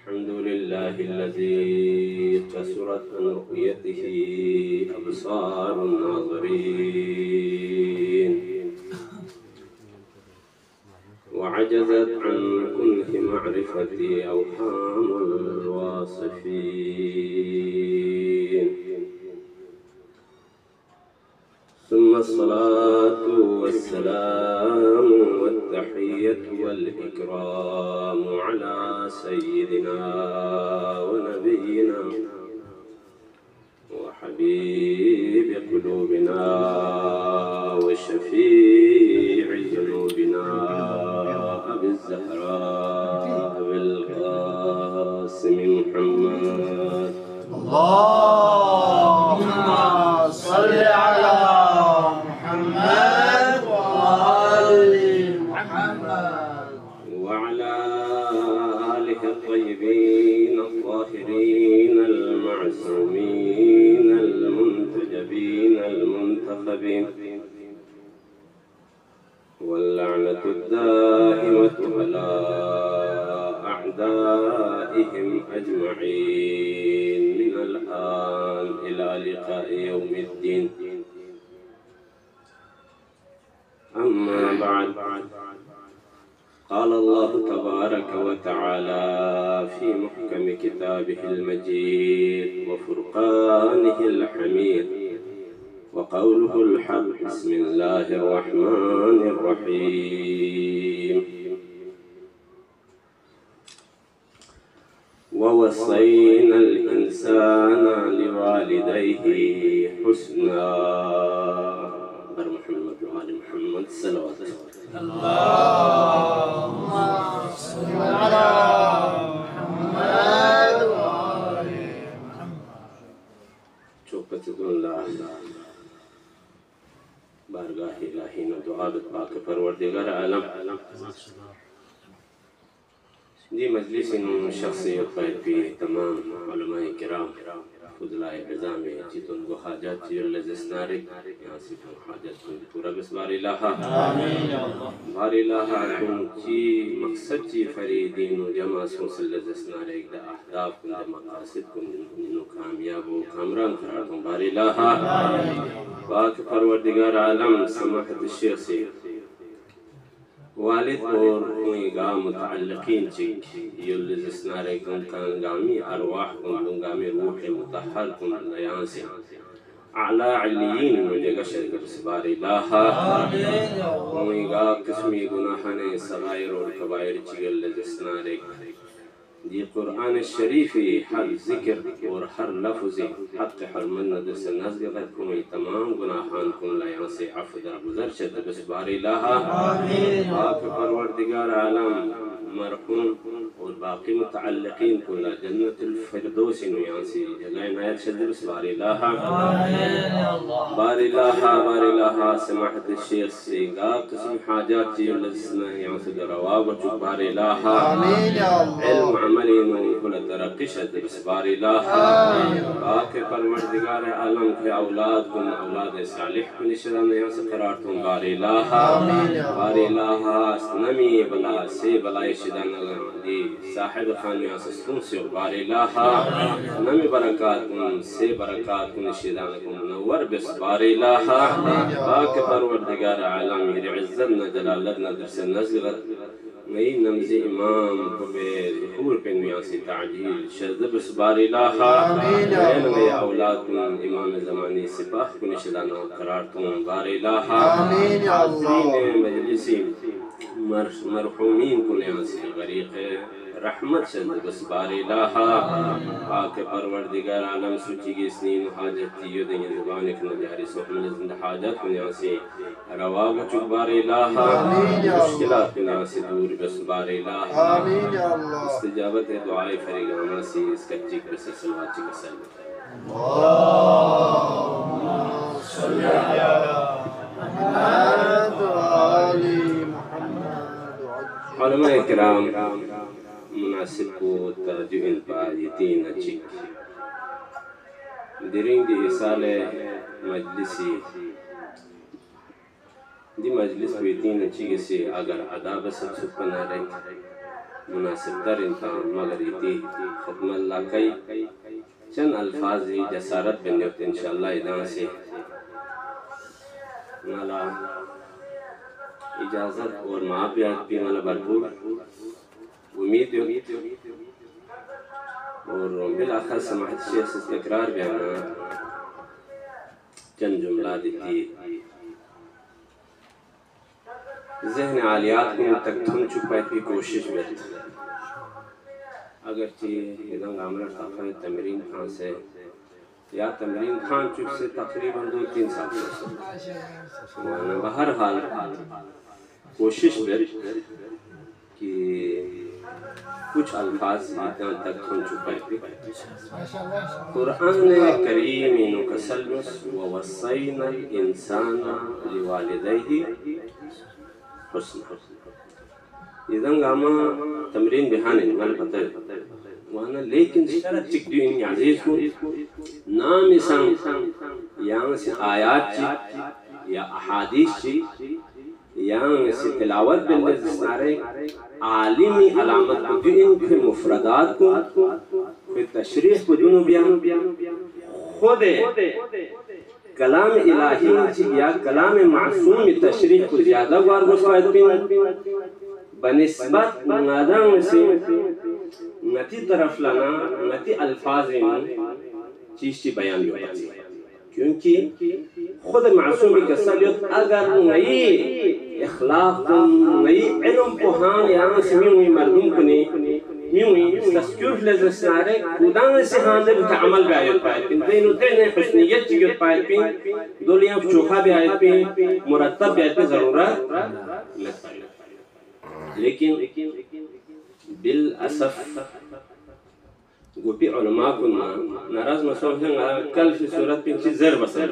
الحمد لله الذي قصرت عن رؤيته أبصار الناظرين وعجزت عن كنه معرفتي أوهام الواصفين ثم الصلاة والسلام والتحية والإكرام على سيدنا ونبينا وحبيب قلوبنا وشفيع ذنوبنا أبي الزهراء أبي القاسم محمد اللهم صل على محمد وآل محمد وعلى آله الطيبين الطاهرين المعصومين المنتجبين المنتخبين واللعنة الدائمة على أعدائهم أجمعين من الآن إلى لقاء يوم الدين. أما بعد، قال الله تبارك وتعالى في محكم كتابه المجيد وفرقانه الحميد وقوله الحق بسم الله الرحمن الرحيم ووصينا الإنسان لوالديه حسنا بر محمد وآل محمد صلوات اللهم صل على محمد وآل محمد. چوپتدون لا بارگاہ الہی نو دعا پاک پروردگار عالم دی مجلس شخصیت قائد پی تمام علماء کرام فضلائے عظام جیتن گو حاجات چی اللہ زسنارک یاسفن حاجت کن پورا بس باری لاہا باری لاہا کن چی مقصد چی فریدین و جمع سنس اللہ زسنارک دا احداف کن دا مقاصد کن نو کامیاب و کامران خراتن باری لاہا پاک پروردگار عالم سماحت الشیخ سے والد اور گا متعلقین چک یل زسنارے کن کانگامی ارواح کن دنگامی روح متحر کن لیان سے اعلی علیین مجھے گشر کر سباری لاہا گا قسمی گناہانے صغائر اور کبائر چگل زسنارے دی قرآن شریفی ہر ذکر اور ہر لفظ حق حرمند سے نزدیقت کنی تمام گناہان کن لیان سے عفو در گزر شد بس باری لاہا پاک پروردگار عالم مرحوم اور باقی متعلقین کن جنت الفردوس نیان سے جگہ نایت شد بس باری لاہا باری لاہا سماحت الشیخ سے گا قسم حاجات چی لسنا یان سے درواب چک باری لاہا علم عملین و کل ترقی شد بس باری لاہا پاک پروردگار عالم کے اولاد کن اولاد صالح کن شدن یان سے قرار تن باری لاہا نمی بلا سے بلائی شدن دی صاحب خان یان سے سن سے باری لاہا نمی برکات کن سے برکات کن شدن کن منور بس باری لاہا پاک پروردگار عالم میری عزتنا جلالتنا درس نزغت نئی نمزی امام کو بے ظہور پہ نیاسی تعجیل شد بس باری لاہا نین میں اولاد کن امام زمانی سپاہ کن شدانا قرار تن باری لاہا عظیم مجلسی مرحومین کن نیاسی غریق رحمت شد بس باری لاہا پاک پروردگار عالم سوچی گی سنین حاجت تیو دیں زبان اکن جہری سوحمل زند حاجت کن نیاسی رواب چک باری لاہا مشکلات کن نیاسی دور بس باری لاہا استجابت دعائی فریگانا سی اس کچی کرس سلوات چک سلم اللهم صل على محمد وآل محمد. علماء کرام مناسب کو ترجمین پا یتین اچھک درنگ دی اصال مجلسی دی مجلس کو یتین اچھک سے اگر عداب سب سپنا رہی مناسب تر انتان مگر ایتی خدمت اللہ کئی چند الفاظ جسارت بنیوت انشاءاللہ ادان سے مالا اجازت اور معافیات بھی مالا بھرپور امید ہو اور بالآخر سماحت شیخ سے تکرار بیانا چند جملہ دیتی ذہن عالیات کو تک چھپائے کی کوشش بیت اگرچہ ادھنگ عامر خافہ تمرین خان سے یا تمرین خان چک سے تقریباً 2-3 سال سے بہرحال کوشش بیت کہ کچھ الفاظ اتنا تک ہم چھپائے تھے قرآن کریم انو کسلس ووصینا الانسان لوالدیہ حسن ادھنگ آما تمرین بہانے مال پتہ ہے وانا لیکن شرط چک دیو انہی عزیز کو نام اسان یہاں سے آیات چی یا احادیث چی یہاں سے تلاوت باللہ سنارے عالمی علامت کو دین کے مفردات کو پھر تشریح کو دونوں بیان خود کلام الہی یا کلام معصوم تشریح کو زیادہ بار گسوائد پین بنسبت نادام سے نتی طرف لانا نتی الفاظ چیز چی بیان بھی ہوتی ہے کیونکہ خود معصومی کا سلیت اگر نئی اخلاق نئی علم پوہان یہاں سے میوئی مردم کنے میوئی تسکیوف لزسنارے کودان سے ہاندے بکا عمل بھی آیت پائے پین دینو تینے حسنیت چیگت پائے پین دولیاں چوکھا بھی آیت پین مرتب بھی آیت پین ضرورت لیکن بالاسف گوپی علماء کو ناراض مسئول ہیں کل فی صورت پہ انچی زر بسر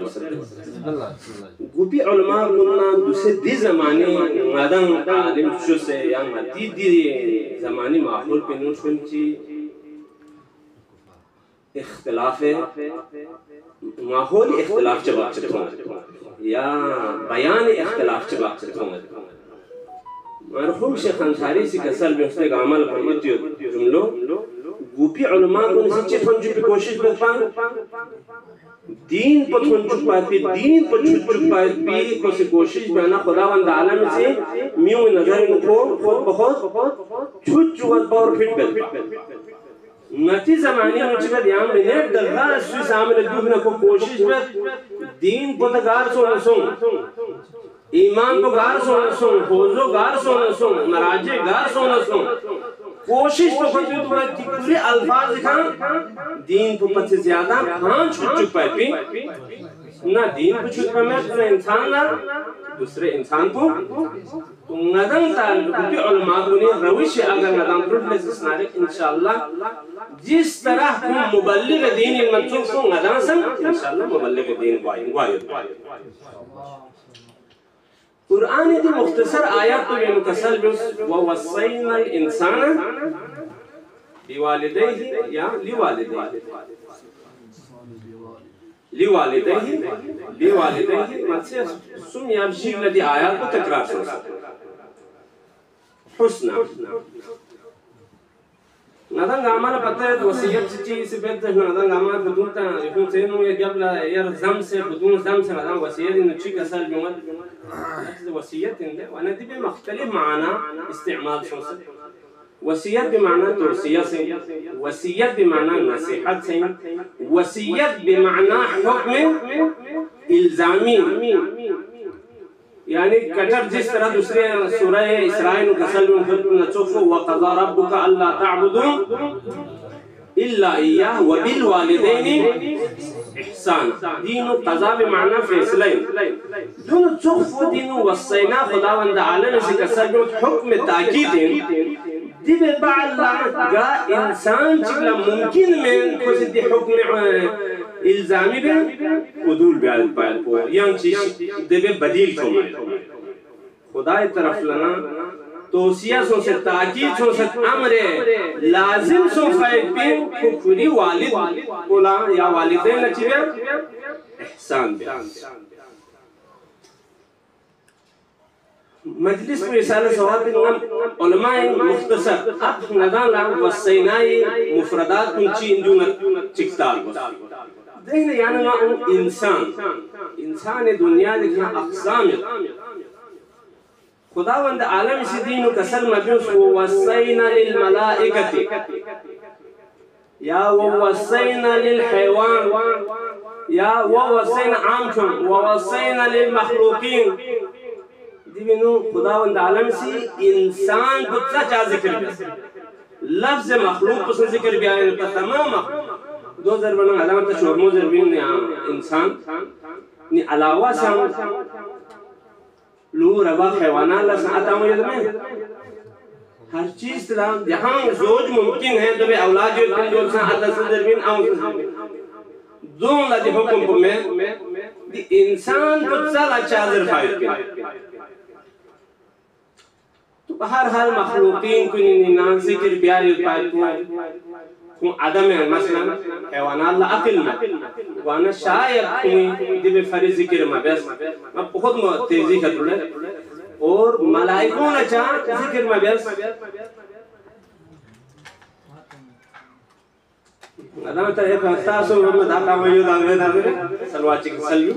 گوپی علماء کو دوسرے دی زمانے مادم عالم شو سے یا دی زمانی معقول پہ نوچ انچی اختلاف ماحول اختلاف چباک چکوں یا بیان اختلاف چباک چکوں مرحوم شیخ انصاری سی کسل میں اس نے عمل پر جملو گوپی علماء کو نسی چیت ہنچو پہ کوشش بتپاں دین پر ہنچو پاتی دین پر چھوچو پاتی کو سے کوشش بیانا خداوند عالم سے میوں نظر کو خود بخود چھوچو پاور پھٹ بلپا نتی زمانی مجھے یہاں میں نے دلگا سوی سامنے دوبنا کو کوشش بت دین پر دگار سو نسوں ایمان کو گار سو نسوں حوضو گار سو نسوں مراجع گار سو نسوں کوشش تو خود بھی تمہیں پوری الفاظ دکھاں دین کو پت سے زیادہ ہاں چھوٹ چک پائے پی نہ دین کو چھوٹ پائے میں دوسرے انسان نہ دوسرے انسان کو تو ندم تعلق بھی علماء کو نہیں روش اگر ندم پروفلیس اسنارے انشاءاللہ جس طرح تم مبلغ دین المنصوب کو ندم سن انشاءاللہ مبلغ دین گوائد قرآن دی مختصر آیات تو یہ مکسل بس وَوَصَّيْنَا الْإِنسَانَ بِوَالِدَيْهِ یا لیوالدیہ مطلع سم یا بشیق لدی آیات کو تکرار سنسا حسنہ نادنگ آمانا پتہ ہے وسیعت چیز سے بیلتا ہے نادنگ آمانا بدونتا یکون سینوں یا قبل یا زم سے بدون زم سے نادنگ وسیعت انہوں چی کسال بیومت وسیعت اندے وانا دی بھی مختلف معنی استعمال شوسا وسیعت بمعنی توسیہ سے وسیعت بمعنی نصیحت سے وسیعت بمعنی حکم الزامی یعنی کٹر جس طرح دوسرے سورہ اسرائیل قسل نچوفو وَقَضَى رَبُّكَ أَلَّا تَعْبُدُونَ إِلَّا إِيَّهُ وَبِالْوَالِدَيْنِ احسان دین و قضا بمعنی فیصلین دون چوفو دین و وصینا خداوند عالم سے قسل حکم تاکید دی بے بعد گا انسان چکلا ممکن میں کسی دی حکم الزامی بے عدول بے آیت پائل پو یہاں چیز دی بے بدیل چھو مائے خدای طرف لنا توسیہ سو سے تاکید سو سے امر لازم سو فائد پین کفری والد بولا یا والدین لچی بے احسان بے مجلس کو رسالہ ثواب علماء مختصر اب ندان لام وصینائی مفردات کنچی اندونا چکتار بس دیکھنے یعنی انسان دنیا دیکھنا اقسام خداوند عالم سی دینو کسل مجلس ووصینا للملائکتی یا ووصینا للحیوان یا ووصینا عامکم ووصینا للمخلوقین دیوینو خداوند عالم سی انسان کچھ چاہ ذکر بیا لفظ مخلوق پسن ذکر بیا تمام دو ضربنا علامت شورمو ضربین انسان علاوہ سے ہم لو ربا حیوانات اللہ سنعتا ہوں یہ میں ہر چیز تلام جہاں زوج ممکن ہے تو بے اولاد جو دل سنعتا ضربین آؤں دون لدی حکم پر میں انسان کچھ سال اچھا ذرفائد کیا تو بہر حال مخلوقین کو نینان ذکر بیاری اتپائد کو عدم ہے مثلا حیوانات اللہ عقل میں وانا شاید کوئی دیو فریض ذکر میں بیس میں بہت تیزی کرتا ہے اور ملائکوں نے چاہ ذکر میں بیس ادھا میں ایک احساس ہو میں دھاکہ موجود آگے دھاکہ سلواچی کی سلیو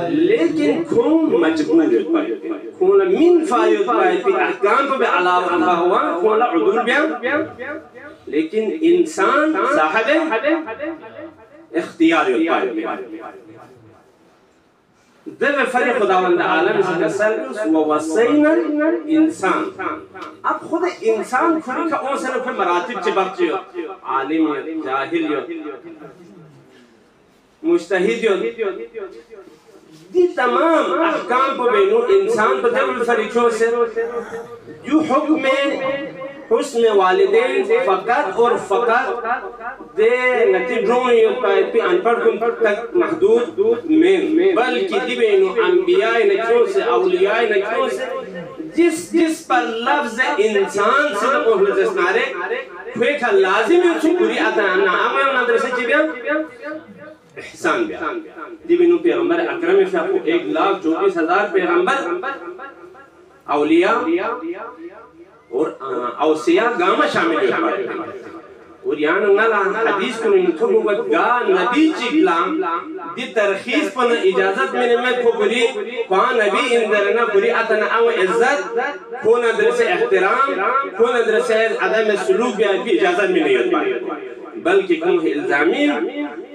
لیکن کون مجبور پائے کون من فائد پائے پی احکام کو بھی علاوہ اللہ ہوا کون عدول بیان لیکن انسان صاحب اختیار پائے در فرق خداوند عالم سے کسر ووصینا انسان اب خود انسان کھری کا اون صرف مراتب چے بخچے ہو عالم جاہل مجتہد دی تمام احکام کو بینو انسان پر دل فریقوں سے جو حکم حسن والدین فقط اور فقط دے نتیجوں پہ انپڑھ کن تک محدود میں بلکہ دی بینو انبیاء نکیوں سے اولیاء نکیوں سے جس پر لفظ انسان سے محلت اسنارے کوئی کا لازم ہے چھو پوری اتانا اما مدرسے چی بیان احسان بیان دی بینو پیغمبر اکرم فیقو 1,24,000 پیغمبر اولیاء اور اوسیاء گاما شامل ہوئے اور یہاں نگلا حدیث کو نمتھو بگت گا نبی چکلام دی ترخیص پن اجازت میں نمت کو بری وہاں نبی اندرنا بری اتنا او عزت کون ادرس احترام کون ادرس عدم سلوک بھی اجازت میں نہیں ہوتا بلکہ کون الزامین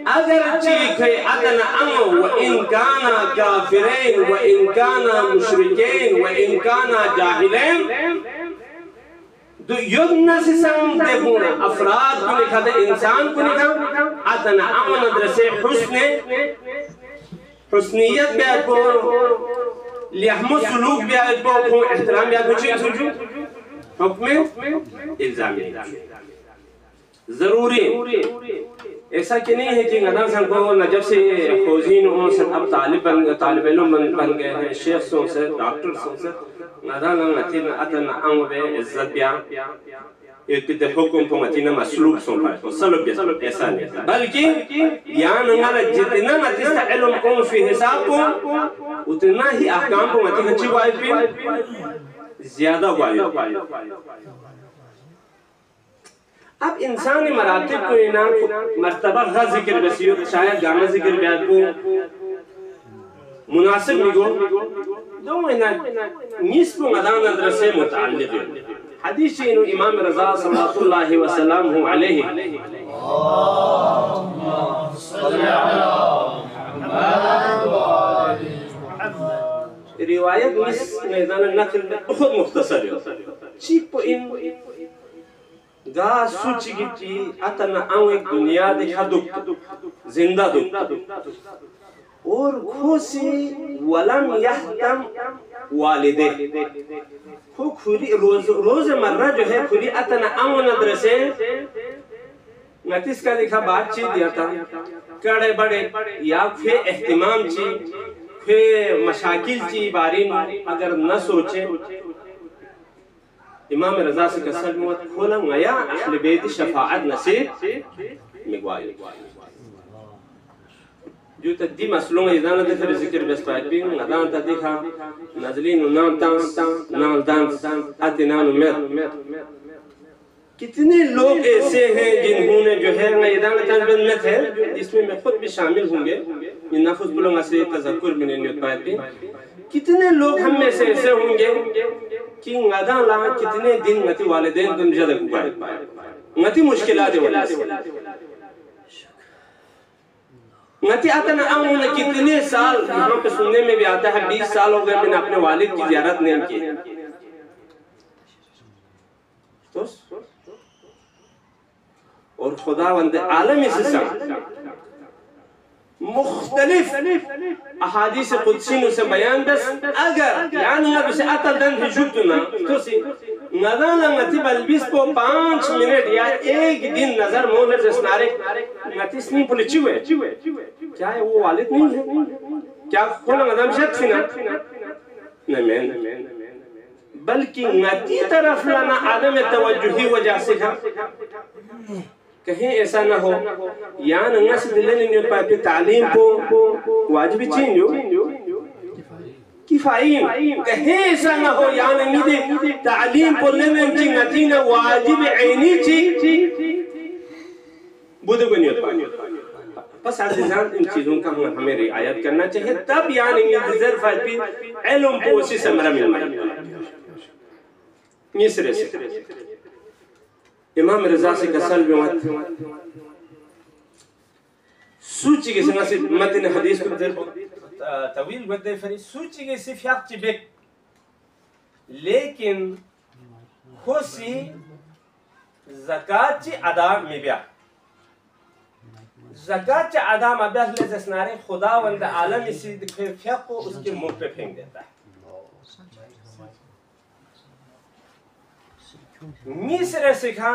اگر چیکھے ادنا امو وَإِن كَانَا كَافِرَيْن وَإِن كَانَا مُشْرِكَيْن وَإِن كَانَا جَاهِلَيْن تو یدنا سے سام دیکھونا افراد کو لکھا دے انسان کو لکھا ادنا امو ندرسے حسنیت بیاد کو لحم و سلوک بیاد کو احترام بیاد کو چیز سوچو حکم الزامی ضروری ایسا کہ نہیں ہے کہ ندان سن کو نجب سے خوزین ہوں سن اب طالب علم بن گئے ہیں شیخ سن سے ڈاکٹر سن سے ندان نتین اتن امو بے عزت بیا اتتے حکم کو متین مسلوب سن پائے سلوب بیا ایسا نہیں تھا بلکہ یہاں نگالا جتنا نتیستا علم کون فی حساب کو اتنا ہی احکام کو متین اچھی بائی پی زیادہ بائی اب انسانی مراتب کو انام مرتبہ غا ذکر بسیو شاید گانا ذکر بیاد کو مناسب نگو دو نصف مدان ادرسے متعلق حدیث انو امام رضا صلی اللہ وسلم علیہ اللہم صلی علی محمد روایت نصف میدان نقل بخود مختصر چیک پو ان گا سوچی گیتی اتنا آن ایک دنیا دیکھا دکھ زندہ دکھ اور کھوسی ولم یحتم والدے روز مرہ جو ہے کھوری اتنا آن ندرسے نتیس کا دیکھا بات چی دیا تھا کڑے بڑے یا کھوے احتمام چی کھوے مشاکل چی بارین اگر نہ سوچے امام رضا سے کسل موت کھولا گیا اہل بیت شفاعت نصیب مگوائی جو تدی مسلوں ایدانا دیکھر ذکر بس پاید بین ادان تا دیکھا نازلین و نام تان اتنان امید کتنے لوگ ایسے ہیں جنہوں نے جو ہے ایدانا تنبنت ہے جس میں خود بھی شامل ہوں گے یہ نفس بلوں سے تذکر میں نیت پاید بین کتنے لوگ ہم میں سے ایسے ہوں گے کہ ادان لا کتنے دن نتی والدین تم جدک پاید نتی مشکلات والا سے نتی اتنا امون کتنے سال یہاں پہ سننے میں بھی آتا ہے 20 سال ہو گئے میں نے اپنے والد کی زیارت نہیں کی اور خداوند عالمی سے مختلف احادیث قدسی میں سے بیان بس اگر یعنی اب اسے اتا دن بھی جبتنا تو سی ندانا نتی بلبیس کو 5 منٹ یا 1 دن نظر مولر جسنارے نتی سنی پولی چیوے کیا ہے وہ والد نہیں ہے کیا کھولا ندام شک سینا نمین بلکہ نتی طرف لانا عالم توجہی وجہ سے کھا کہیں ایسا نہ ہو یہاں ننگا سے دلے نہیں ہوتا ہے تعلیم کو واجبی چینجو کفائیم کہیں ایسا نہ ہو یہاں ننگی دے تعلیم کو لمن چی نتینا واجب عینی چی بودھو کو نہیں ہوتا ہے بس عزیزان ان چیزوں کا ہمیں رعایت کرنا چاہیے تب یہاں ننگی ذر فائد بھی علم کو اسی سے مرہ مل یہ سرے سے امام رضا سے کسل بھی مت سوچی کے سنگا سے متن حدیث کو طویل بدے فری سوچی کے صرف یاق چی بیک لیکن خوشی زکاة چی ادام میں بیا زکاة چی ادام ابیہ لزس نارے خدا وند عالم اسی فیق کو اس کے منہ پہ پھینک دیتا ہے میسر سکھا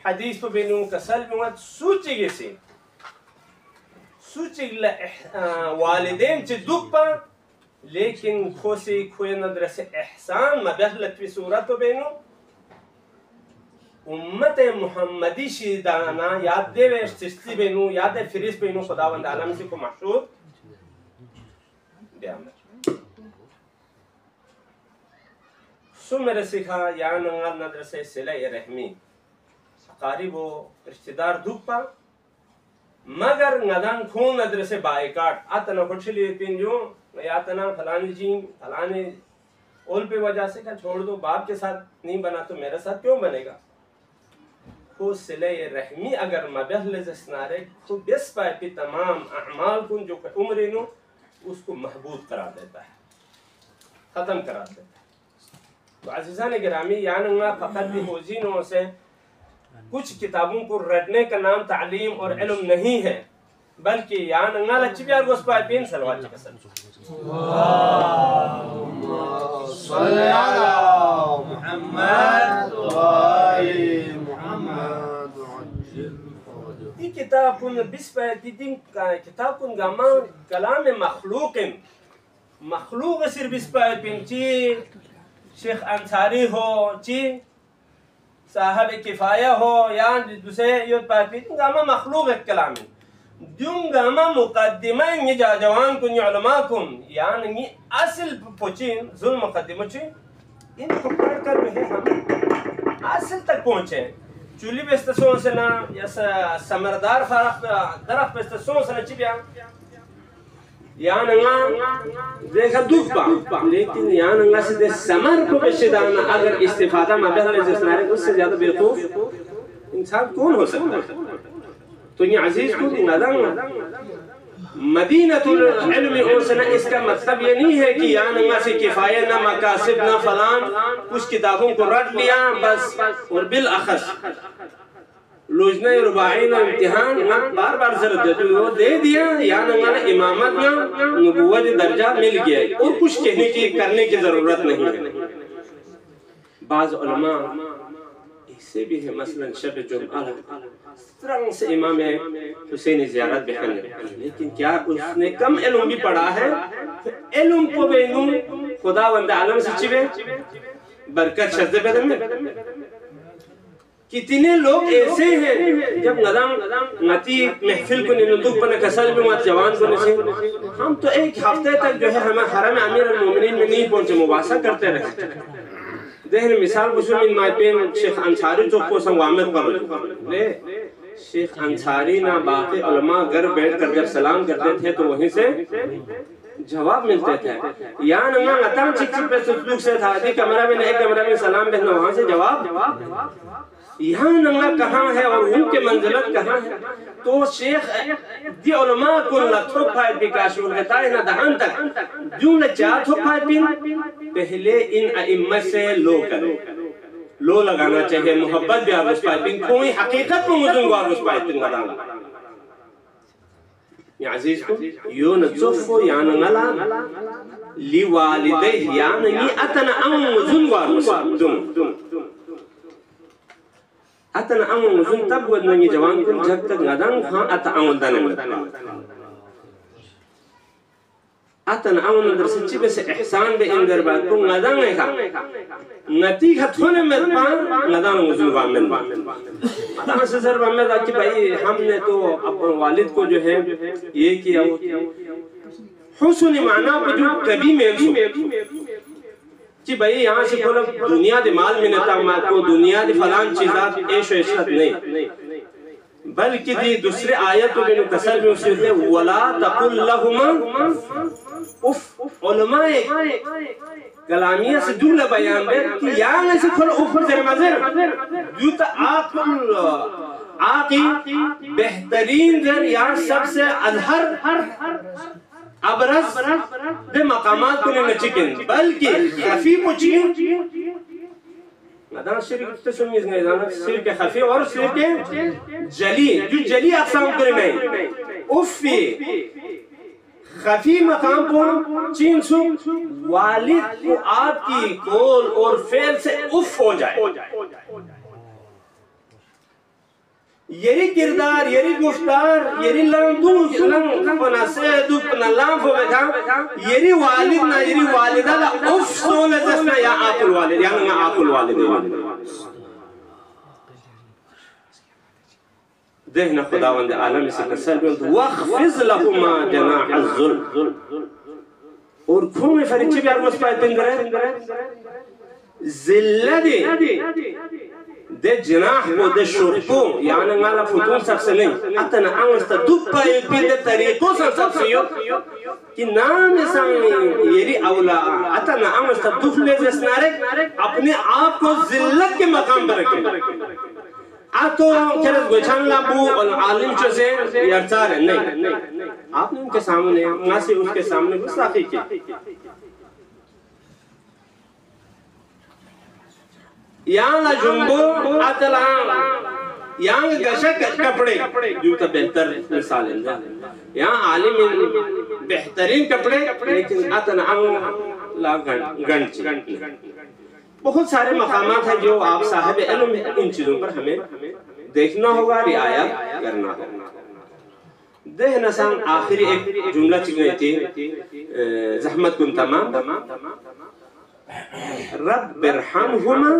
حدیث پہ بینوں کسل بیوات سوچی گے سی سوچی گے والدین چی دک پا لیکن کھوسی کھوئی ندرس احسان مبہلت پی صورت پہ بینوں امت محمدی شیدانا یاد دے ویش چستی بینوں یاد دے فریس بینوں خداوند عالم سے کو محشور بیامر سو میرے سکھا یا ننگل ندرسے صلح رحمی قریب و رشتہ دار دھوپ پا مگر ندان کھون ندرسے بائیکاٹ آتنا کھوچلی پین جو یا آتنا فلانی جیم فلانی اول پہ وجہ سے کہا چھوڑ دو باپ کے ساتھ نہیں بنا تو میرے ساتھ کیوں بنے گا کو صلح رحمی اگر مبہل زسنارے کو بیس پائے پی تمام اعمال کن جو عمرینو اس کو محبوب کرا دیتا ہے ختم کرا دیتا ہے تو عزیزان گرامی یعنی فقط بھی حوزینوں سے کچھ کتابوں کو رٹنے کا نام تعلیم اور علم نہیں ہے بلکہ یعنی لچی بیار گوس پائے پین سلوات چکا سلو اللہم صلی علی محمد و آل محمد یہ کتاب کن بس پائے تیدین کتاب کن گاما کلام مخلوق صرف بس پائے پین چی شیخ انصاری ہو چی صاحب کفایہ ہو یا دوسرے یہ پاپیت گاما مخلوق ایک کلامی دون گاما مقدمہ یہ جوان کن یا علماء کن یعنی اصل پوچین ظلم مقدمہ چی ان کو پڑھ کر رہے ہم اصل تک پہنچے چولی بیستسون سے نا یا سمردار درخت بیستسون سے نا چی بیا یہاں ننگا دیکھا دکھ پا لیکن یہاں ننگا سے دے سمر کو بشدانا اگر استفادہ مبہل جسنارے اس سے زیادہ بیخوف انسان کون ہو سکتا ہے تو یہ عزیز کو ندنگا مدینہ العلم اوسنا اس کا مطلب یہ نہیں ہے کہ یہاں ننگا سے کفایہ نہ مقاصد نہ فلان کچھ کتابوں کو رٹ لیا بس اور بالاخص لوجنہ رباعی نہ امتحان بار بار ضرورت دیتے وہ دے دیا یا ننگانا امامت نہ نبوت درجہ مل گیا اور کچھ کہنے کی کرنے کی ضرورت نہیں ہے بعض علماء اس سے بھی ہے مثلا شب جمعہ سرنگ سے امام حسین زیارت بکھنے لیکن کیا اس نے کم علم بھی پڑھا ہے علم کو بینوں خدا وند عالم سے چوے برکت شزدے بدن میں کتنے لوگ ایسے ہیں جب نتی محفل کو نندوک پر کسل بھی مات جوان کو نسے ہم تو ایک ہفتے تک جو ہے ہمیں حرم امیر المومنین میں نہیں پہنچے مباحثہ کرتے رہے دہن مثال بسومین مائی پین شیخ انصاری چوک کو سنگوامت پر لے شیخ انصاری نہ باقی علماء گھر بیٹھ کر جب سلام کرتے تھے تو وہیں سے جواب ملتے تھے یا نماں اتاں چک چک پہ سلوک سے تھا دی کمرہ میں ایک کمرہ میں سلام بہنا وہاں سے جواب یہاں نماں کہاں ہے اور ان کے منزلت کہاں ہے تو شیخ دی علماء کن لطھو پھائد بھی کاشور رہتا ہے نہ دہان تک جو نہ چاہ تھو پھائد بھی پہلے ان ائمہ سے لو کرے لو لگانا چاہیے محبت بھی آرس پائد بھی کوئی حقیقت میں مجھن کو آرس پائد بھی گرانا یا عزیز کو یو نتصفو یا نغلا لی والدہ یا نگی اتنا ام مجھن کو آرس دن اتنا ام مجھن تب ودنگی جوان کن جب تک ندن خواہ اتا اول دنگی اتنا اول ندر سچی بس احسان بے اندر بات کو ندن ہے کھا نتی خطونے میں پان ندن مجھن کو آمن بات اتنا سزر بہمیں دا کہ بھائی ہم نے تو اپنے والد کو جو ہے یہ کیا حسن معنی پر جو کبھی محسوم کہ بھئی یہاں سے کھولا دنیا دے مال میں نتا کو دنیا دے فلان چیزات عیش و عشرت نہیں بلکہ دی دوسرے آیت میں کسر میں اسے دے وَلَا تَقُلْ لَهُمَا اف علماء کلامیہ سے جملہ بیان بے کہ یہاں سے کھولا اوپر زیر مزر جو تا آقی بہترین در یہاں سب سے اظہر ابرز بے مقامات کو نہیں چکن بلکہ خفی پوچھیں ادھانا شرک تسمیز نہیں ادھانا شرک خفی اور شرک جلی جو جلی اقسام کرے نہیں افی خفی مقام کو چین سو والد کو آپ کی قول اور فعل سے اف ہو جائے یری کردار یری گفتار یری لندوس پنا سیدو پنا لانفو بیٹھا یری والد نہ یری والدہ لا اف سولے جسنا یا آپ الوالد یا نہ آپ الوالد دہنا خداوند عالم سے کسل بیند وَخْفِضْ لَهُمَا جَنَاحَ الظُّلْمِ اور کھوں میں فرچے بھی آرمس پائے پندر ہے ذلہ دے جناح کو دے شرکو یعنی مالا فتون سب سے نہیں اتنا آنستا دب پائے پیدے طریقوں سب سے یو کہ نام سامنے یری اولا اتنا آنستا دب لیزے سنارے اپنے آپ کو ذلت کے مقام پر رکھیں آتو کہرز گوچان لابو عالم چوزے یارچار ہے نہیں آپ نے ان کے سامنے ناسی اس کے سامنے گستاخی کی یہاں لا جنبو آتلان یہاں گشک کپڑے جو تا بہتر مثال ہے یہاں عالم بہترین کپڑے لیکن آتلان لا گنچ بہت سارے مقامات ہیں جو آپ صاحب علم ان چیزوں پر ہمیں دیکھنا ہوگا رعایت کرنا ہوگا دہ نسان آخری ایک جملہ چکنے تھی زحمت کن تمام رب ارحمہما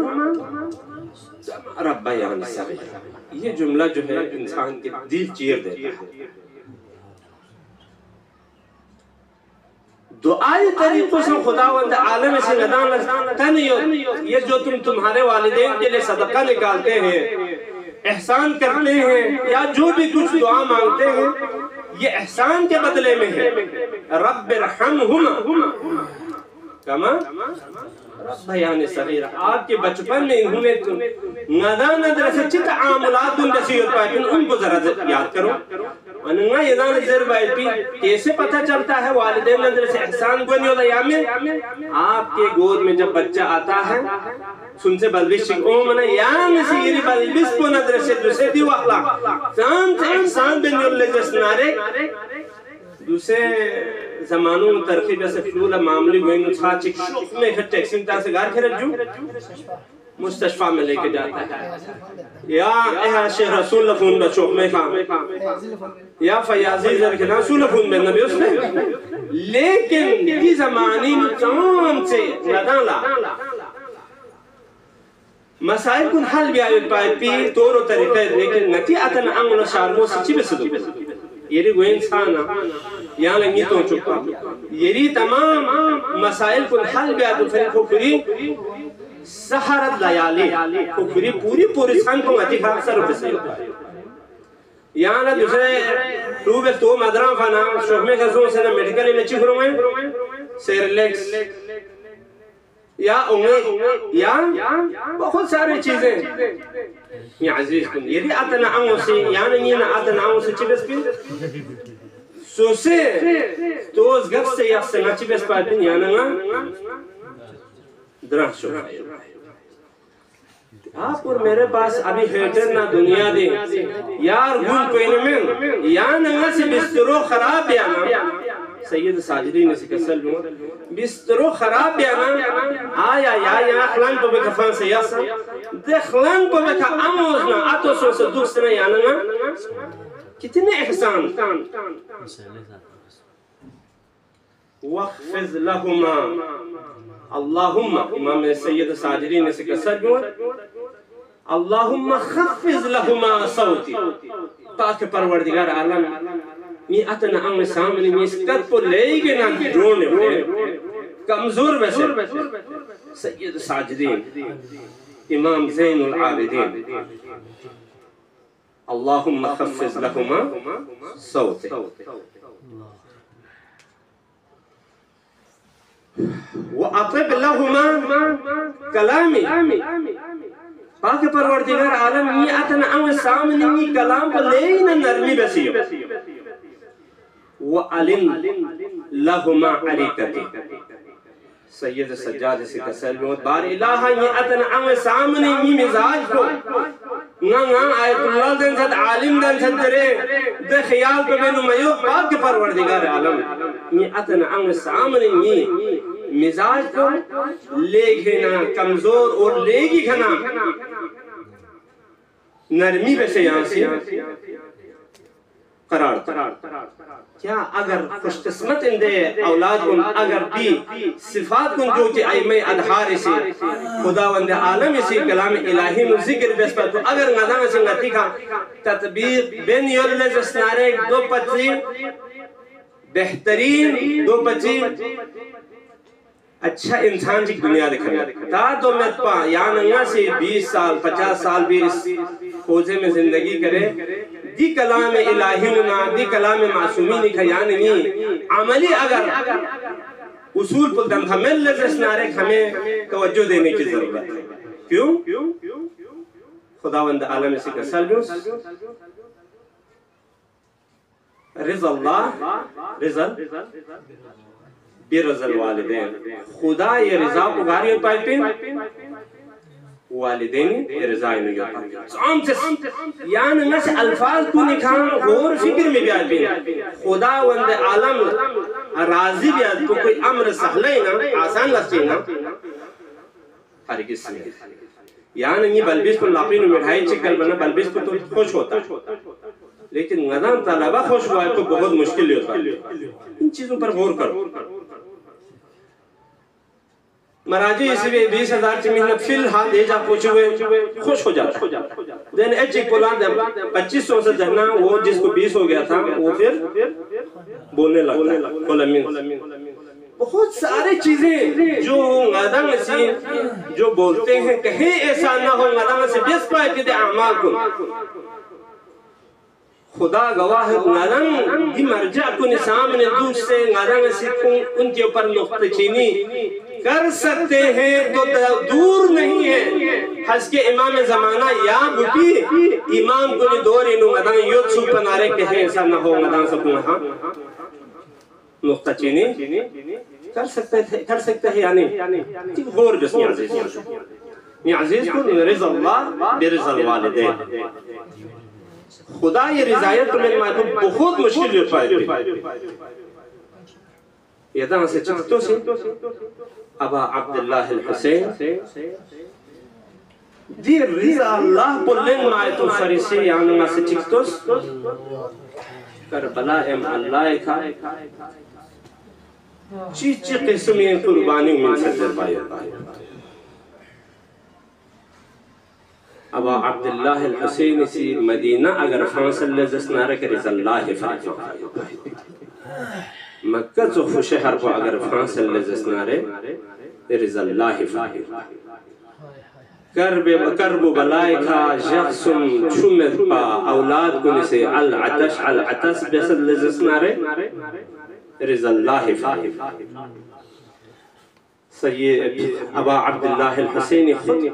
رب یعنی صغیر یہ جملہ جو ہے انسان کے دل چیر دیتا ہے دعائی طریقوں سے خداوند عالم سے ندان لگتا نہیں یہ جو تمہارے والدین کے لئے صدقہ نکالتے ہیں احسان کرتے ہیں یا جو بھی کچھ دعا مانگتے ہیں یہ احسان کے بدلے میں ہے رب ارحمہما کما رب یعنی صغیر آپ کے بچپن میں انہوں نے ندان ندر سے چت عاملات ان نصیحت پائے ان کو ذرا یاد کرو انہاں یہ دان زیر بائی پی کیسے پتہ چلتا ہے والدین ندر سے احسان کو نہیں ہوتا یامن آپ کے گود میں جب بچہ آتا ہے سن سے بلبش شکو منا یام سے یہ بلبش کو ندر سے دوسرے دیو اخلاق سان سے احسان بن اللہ جسنارے دوسرے زمانوں میں ترقی جیسے فلولہ معاملی ہوئی نچھا چک شوق میں ہر ٹیکسنگ تا سے گار کھرت جو مستشفہ میں لے کے جاتا ہے یا اہا شیخ رسول لفون با شوق میں کھا یا فیاضی ذرکن رسول لفون میں نبی اس نے لیکن یہ زمانی تمام سے ندان لا مسائل کن حل بیاوی پای پی طور و طریقہ لیکن نتی اتن انگل شارمو سچی بسدو یری گو انسانا یہاں لنگی تو چکا یری تمام مسائل کن حل بیادو پھر کھوکری سحرت لیالی کھوکری پوری سان کو نتی خاک سر بسی یہاں نا دوسرے روبے تو مدران فانا شوکمے کسوں سے نا میڈیکلی نچی کھرویں سیرلیکس یا یا بہت سارے چیزیں یا عزیز کن یہ آتنا آنگو سے یعنی یہ نا آتنا آنگو سے چیبس پین سو سے توز گفت سے یک سے نا چیبس پین یعنی نا درہ شو آپ اور میرے پاس ابھی ہیٹر نہ دنیا دے یار گل پہنے میں یعنی نا سے بسترو خراب بیانا سید ساجدین نے سکسل لوں بسترو خراب بیانا آیا یا خلان پہ بکا فان سے یاسا دے خلان پہ بکا اموزنا آتو سو سے دوستنا یعنی کتنے احسان وَخْفِضْ لَهُمَا اللہم امام سید ساجدین نے سکسل لوں اللہم خفض لَهُمَا صوتی تاکہ پروردگار عالم می اتنا انگ سامنے می اسکت پو لے گے نا ڈرونے ہوئے کمزور بسر سید ساجدین امام زین العابدین اللہم خفض لہما صوتے وَأَطِبْ لَهُمَا کلامی پاک پروردگار عالم می اتنا انگ سامنے می کلام پو لے گے نا نرمی بسیو وَعَلِمْ لَهُمَا عَلِكَتِ سید سجاد سے کسل میں بار الہا یہ اتنا انگ سامنے یہ مزاج کو آیت اللہ دن ساتھ عالم دن ساتھ درے دے خیال پہ بینو میو پاک کے پروردگار عالم یہ اتنا انگ سامنے یہ مزاج کو لے گھنا کمزور اور لے گی گھنا نرمی بے سے یہاں سے قرار کیا اگر خوش قسمت اندے اولاد کن اگر بھی صفات کن جو کہ ایمہ ادھار سے خداوند عالم سے کلام الہی میں ذکر بیس پر تو اگر نظام سے نتی کھا تطبیق بین یولز اسنارے دو پچی بہترین دو پچی اچھا انسان جی دنیا دکھنے تا دو مطبع یعنی سے 20 سال 50 سال بھی اس خوزے میں زندگی کرے دی کلام الہی منا دی کلام معصومی نکھا یعنی عملی اگر اصول پر دم ہمیں لذت نارک ہمیں توجہ دینے کی ضرورت ہے کیوں؟ خداوند عالم سے کسل جوس رضا اللہ رضا برضا الوالدین خدا یہ رضا پگاری ہو پائے پین والدین رضائی نہیں ہوتا یعنی نس الفاظ کو نکھان غور فکر میں بیاد بھی خدا وند عالم راضی بیاد تو کوئی امر سہلہ ہی نا آسان لفظی نا ہرگز نہیں یعنی یہ بلبیس کو لاپی نو مٹھائی چکل بنا بلبیس کو تو خوش ہوتا لیکن نظام طلبہ خوش ہوا ہے تو بہت مشکل ہوتا ان چیزوں پر غور کرو مراجع اس بھی 20,000 چی محنت فی الحال دے جا پوچھے ہوئے خوش ہو جاتا دین ایچ ایک پولان دے 2500 سے جہنا وہ جس کو 20 ہو گیا تھا وہ پھر بولنے لگتا کلمین بہت سارے چیزیں جو غدم سے جو بولتے ہیں کہیں ایسا نہ ہو غدم سے بیس پائے کہ دے اعمال کو خدا گواہ غدم دی مرجع کو سامنے دوش سے غدم سے ان کے اوپر نقطہ چینی کر سکتے ہیں تو دور نہیں ہے حس کے امام زمانہ یا بھوٹی امام کو دور انہوں مدان یود سو پنارے کہیں ایسا نہ ہو مدان سکوں ہاں نقطہ چینی کر سکتے ہیں یعنی غور جس میں عزیز یہ عزیز کو رضا اللہ برضا الوالدین خدا یہ رضایت تو میرے ماں کو بہت مشکل ہو پائے یہ داں سے چکتوں سے ابا عبداللہ الحسین دی رضا اللہ پلن مائتو فریسی یعنی میں سے چکتوس کربلا ام اللہ کا چیچ قسمی قربانی من سے ذربائی ابا عبداللہ الحسین سی مدینہ اگر فانسل لزس نارے کہ رضا اللہ فاہی مکہ تو شہر کو اگر فانسل لزس نارے رضا اللہ فاہی کرب بلائی کا جخصم چھمت پا اولاد کو نسے العتش العتس بیسد لزس نارے رضا اللہ فاہی سید ابا عبداللہ الحسین خود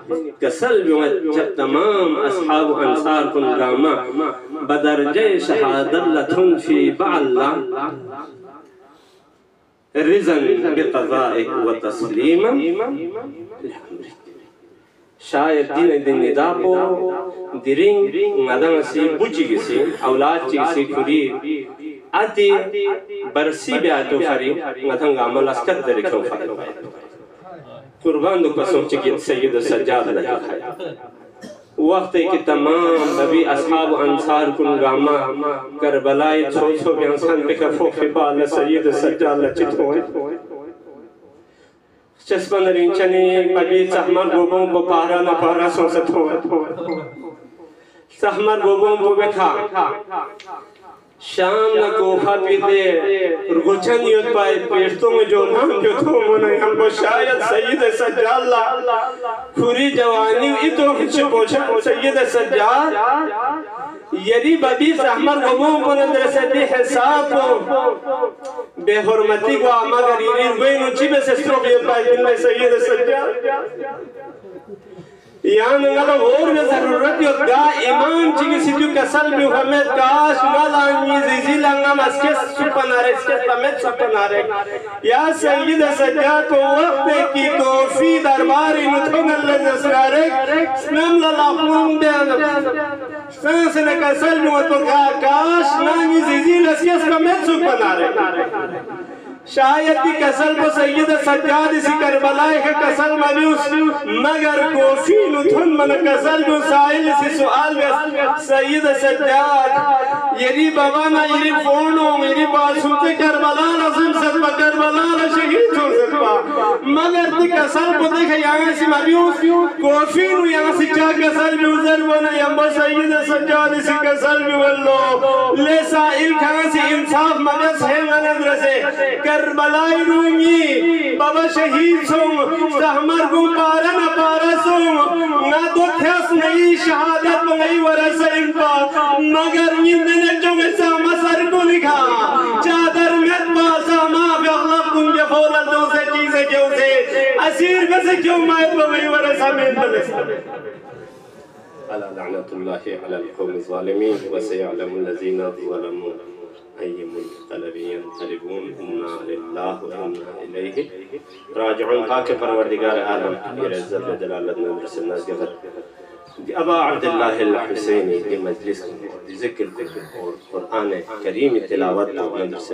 کسل بیوت جب تمام اصحاب انصار کن گاما بدرجہ شہادت لتھن فی بعلا رزن بقضائک و تسلیما شاید دین ندا پو دیرین نادان سی بچی گسی اولاد چی گسی کری آتی برسی بیاتو فری نادان گاما لسکت در کیوں فری قربان دو قسم چکیت سید سجاد لگا کھایا وقت ہے کہ تمام نبی اصحاب انصار کن گاما کربلائی چھو بیانسان پہ کفو خبال سید سجاد لچت ہوئے چسپن رینچنی پبی سحمر گوبوں کو پارا نہ پارا سوست ہوئے سحمر گوبوں کو بکھا شام نہ کوفہ پیتے رگوچن یوت پائے پیشتوں میں جو نام جو تھو منہ ہم کو شاید سید سجاد اللہ کھوری جوانی اتو ہچ پوچھا سید سجاد یدی ببی سحمر غموم کو ندر سے دی حساب کو بے حرمتی کو مگر یرید گوئی نوچی میں سے سروک یوت پائے دن میں سید سجاد یہاں نگلو اور میں ضرورت یو گا امام چیگی سیدیو کسل بیو ہمیں کاش مالانی زیزی لنگا مسکس سپنارے اسکس پمیت سپنارے یا سید سجاد کو وقت کی توفی درباری نتھون اللہ جسرارے سنم للاقون بیانم سنسنے کسل بیو تو کاش نانی زیزی لسکس پمیت سپنارے شاید دی کسل کو سید سجاد اسی کربلائی کے کسل ملیوس مگر کوفین تھن من کسل کو سائل اسی سوال بیس سید سجاد یری بابانا یری فونو میری بات سنتے کربلا لازم سدبا کربلا شہید ہو سکتا مگر دی کسل کو دیکھا یہاں اسی ملیوس کوفین یہاں سی چاہ کسل بھی ازر بنا یمبا سید سجاد اسی کسل بھی ولو لے سائل کھاں سی انصاف مجس ہے مندرسے کربلائی رومی بابا شہید سوں سحمر گم پارا نہ پارا سوں نہ دو تھیس نہیں شہادت نہیں ورس ان پا مگر نیندنے جو میں ساما سر کو لکھا چادر میں پاسا ماں پہ اغلب کن کے فولت دو سے چیزیں کیوں سے اسیر میں سے کیوں مائد پا نہیں ورس ہمیں بلسا على لعنة الله على القوم الظالمين وسيعلم الذين ظلموا أي منقلب ينقلبون إنا لله وإنا إليه راجعون پاک پروردگار عالم یہ عزت و جلالت میں برسلنا گفت ابا عبداللہ الحسینی کی مجلس ذکر اور قرآن کریم تلاوت